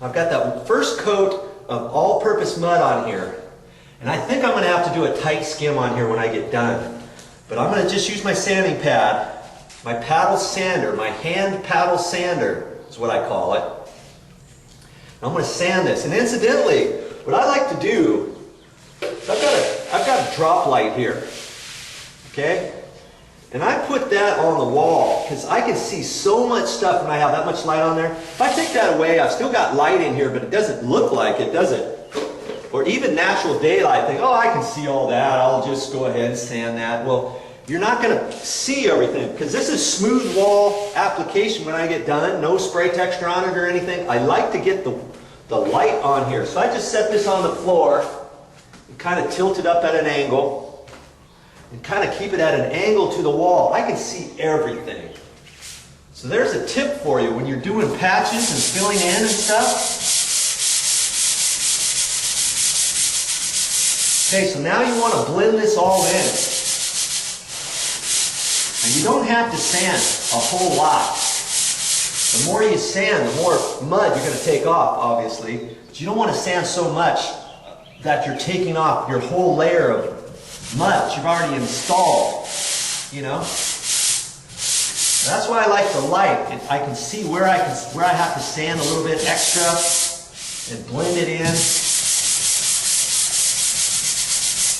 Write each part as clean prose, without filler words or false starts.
I've got that first coat of all-purpose mud on here. And I think I'm going to have to do a tight skim on here when I get done. But I'm going to just use my sanding pad, my paddle sander, my hand paddle sander is what I call it. And I'm going to sand this. And incidentally, what I like to do, I've got a drop light here. Okay? And I put that on the wall because I can see so much stuff when I have that much light on there. If I take that away, I've still got light in here, but it doesn't look like it, does it? Or even natural daylight, think, oh, I can see all that, I'll just go ahead and sand that. Well, you're not going to see everything because this is smooth wall application when I get done, no spray texture on it or anything. I like to get the light on here. So I just set this on the floor and kind of tilt it up at an angle. And kind of keep it at an angle to the wall. I can see everything. So there's a tip for you when you're doing patches and filling in and stuff. Okay, so now you want to blend this all in. And you don't have to sand a whole lot. The more you sand, the more mud you're going to take off, obviously. But you don't want to sand so much that you're taking off your whole layer of mud that you've already installed, you know. That's why I like the light. I can see where I have to sand a little bit extra and blend it in.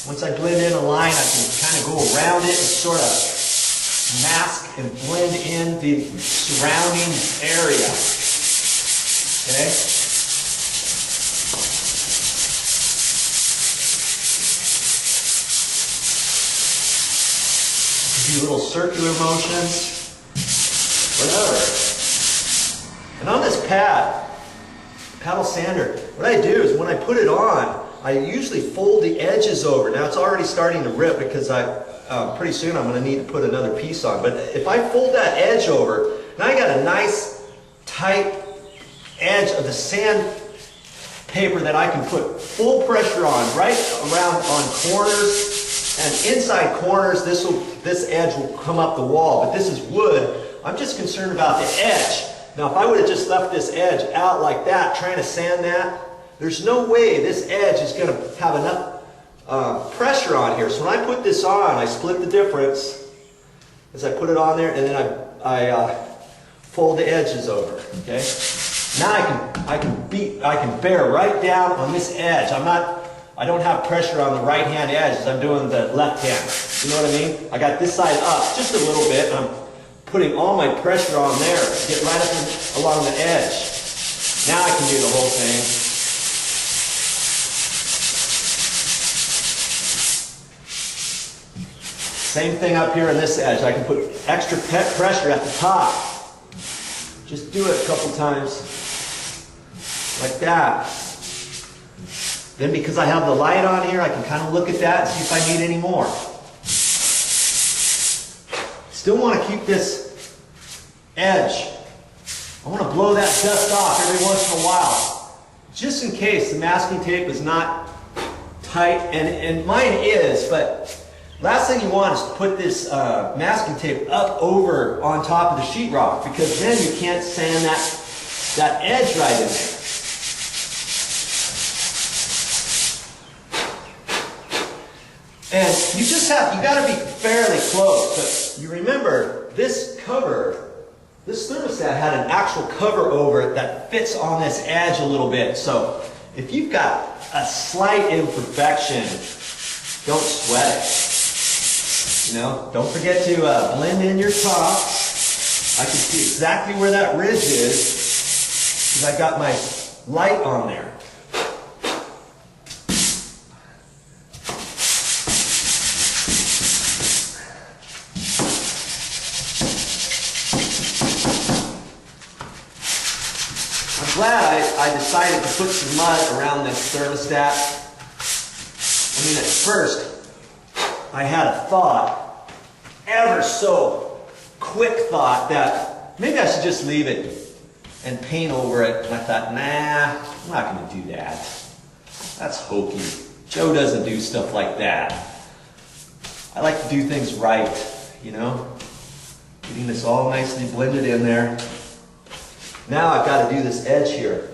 Once I blend in a line, I can kind of go around it and sort of mask and blend in the surrounding area. Okay. Do little circular motions, whatever. And on this paddle sander, what I do is when I put it on, I usually fold the edges over. Now it's already starting to rip because pretty soon I'm going to need to put another piece on. But if I fold that edge over, now I got a nice tight edge of the sand paper that I can put full pressure on, right around on corners. And inside corners, this edge will come up the wall, but this is wood. I'm just concerned about the edge. Now, if I would have just left this edge out like that, trying to sand that, there's no way this edge is going to have enough pressure on here. So when I put this on, I split the difference as I put it on there, and then I fold the edges over. Okay. Now I can bear right down on this edge. I don't have pressure on the right hand edge as I'm doing the left hand. You know what I mean? I got this side up just a little bit, and I'm putting all my pressure on there to get right up along the edge. Now I can do the whole thing. Same thing up here on this edge. I can put extra pressure at the top. Just do it a couple times like that. Then because I have the light on here, I can kind of look at that and see if I need any more. Still want to keep this edge. I want to blow that dust off every once in a while. Just in case the masking tape is not tight, and mine is, but last thing you want is to put this masking tape up over on top of the sheetrock, because then you can't sand that edge right in there. And you got to be fairly close. But you remember, this thermostat had an actual cover over it that fits on this edge a little bit. So if you've got a slight imperfection, don't sweat it. You know, don't forget to blend in your top. I can see exactly where that ridge is because I got my light on there. Glad I decided to put some mud around this thermostat. I mean, at first, I had a thought, ever so quick thought, that maybe I should just leave it and paint over it. And I thought, nah, I'm not going to do that. That's hokey. Joe doesn't do stuff like that. I like to do things right, you know? Getting this all nicely blended in there. Now I've got to do this edge here.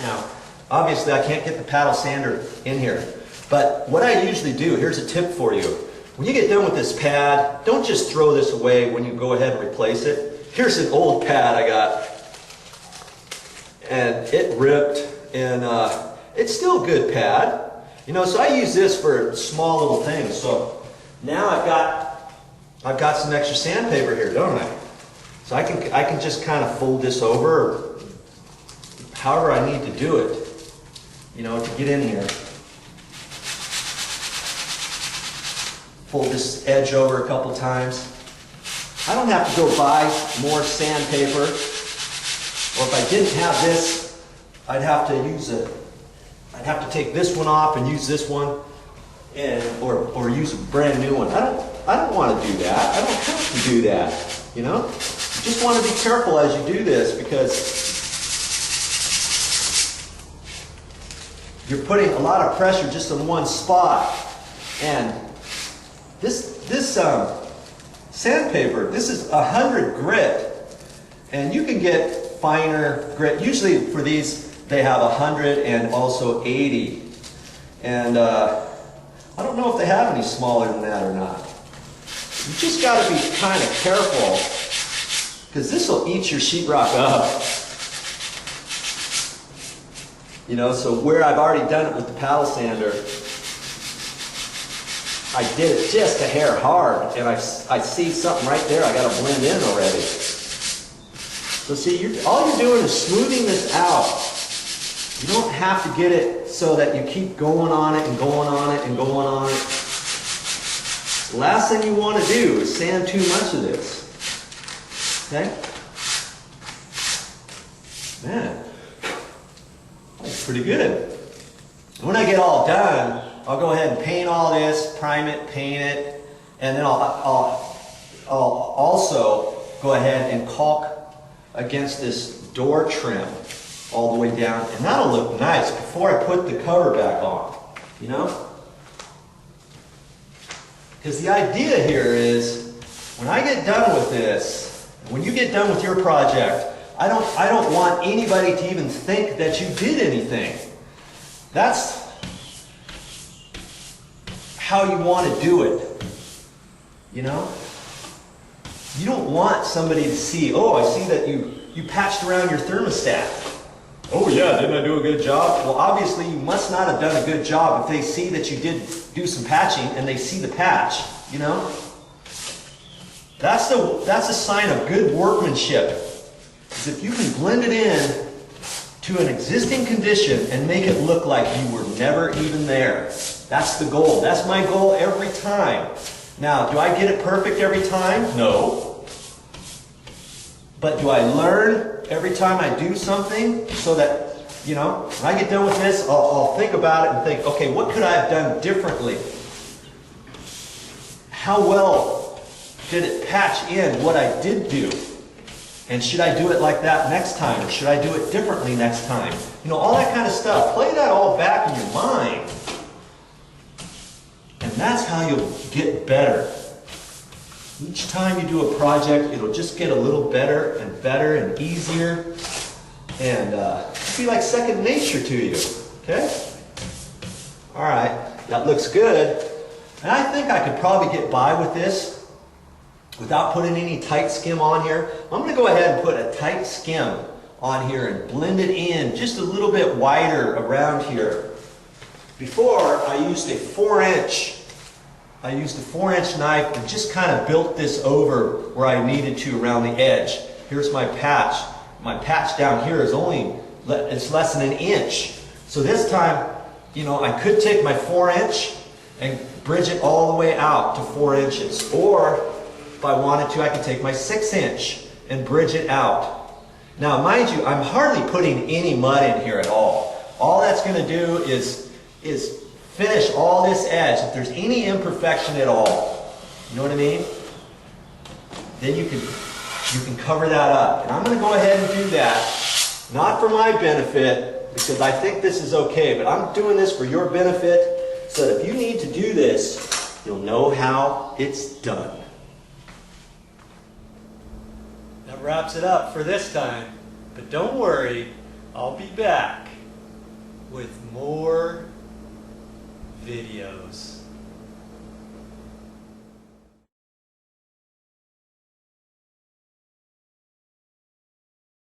Now, obviously I can't get the paddle sander in here, but what I usually do, here's a tip for you. When you get done with this pad, don't just throw this away when you go ahead and replace it. Here's an old pad I got, and it ripped, and it's still a good pad. You know, so I use this for small little things. So now I've got some extra sandpaper here, don't I? So I can just kind of fold this over, however I need to do it, you know, to get in here. Fold this edge over a couple times. I don't have to go buy more sandpaper, or if I didn't have this, I'd have to use it. I'd have to take this one off and use this one, or use a brand new one. I don't want to do that. I don't have to do that. You know, you just want to be careful as you do this, because you're putting a lot of pressure just in one spot. And this sandpaper, this is 100 grit, and you can get finer grit. Usually for these, they have 100 and also 80. And I don't know if they have any smaller than that or not. You just got to be kind of careful, because this will eat your sheetrock up. You know, so where I've already done it with the paddle sander, I did it just a hair hard, and I see something right there I got to blend in already. So see, all you're doing is smoothing this out. You don't have to get it so that you keep going on it and going on it and going on it. The last thing you want to do is sand too much of this. Okay? Man, that's pretty good. When I get all done, I'll go ahead and paint all this, prime it, paint it, and then I'll also go ahead and caulk against this door trim all the way down, and that'll look nice before I put the cover back on, you know? Because the idea here is, when I get done with this, when you get done with your project, I don't want anybody to even think that you did anything. That's how you want to do it, you know? You don't want somebody to see, oh, I see that you patched around your thermostat. Oh yeah, didn't I do a good job? Well, obviously you must not have done a good job if they see that you did do some patching and they see the patch, you know? That's a sign of good workmanship. Is if you can blend it in to an existing condition and make it look like you were never even there. That's the goal. That's my goal every time. Now, do I get it perfect every time? No. But do I learn every time I do something so that, you know, when I get done with this, I'll think about it and think, okay, what could I have done differently? How well did it patch in what I did do? And should I do it like that next time? Or should I do it differently next time? You know, all that kind of stuff. Play that all back in your mind. And that's how you'll get better. Each time you do a project, it'll just get a little better and easier. And it'll be like second nature to you. Okay? Alright, that looks good. And I think I could probably get by with this without putting any tight skim on here. I'm going to go ahead and put a tight skim on here and blend it in just a little bit wider around here. Before, I used a 4-inch knife and just kind of built this over where I needed to around the edge. Here's my patch. My patch down here is it's less than an inch. So this time, you know, I could take my 4-inch and bridge it all the way out to 4 inches. Or, if I wanted to, I could take my 6-inch and bridge it out. Now, mind you, I'm hardly putting any mud in here at all. All that's going to do is finish all this edge. If there's any imperfection at all, you know what I mean? Then you can cover that up. And I'm going to go ahead and do that, not for my benefit, because I think this is okay, but I'm doing this for your benefit, so that if you need to do this, you'll know how it's done. That wraps it up for this time, but don't worry, I'll be back. with more videos.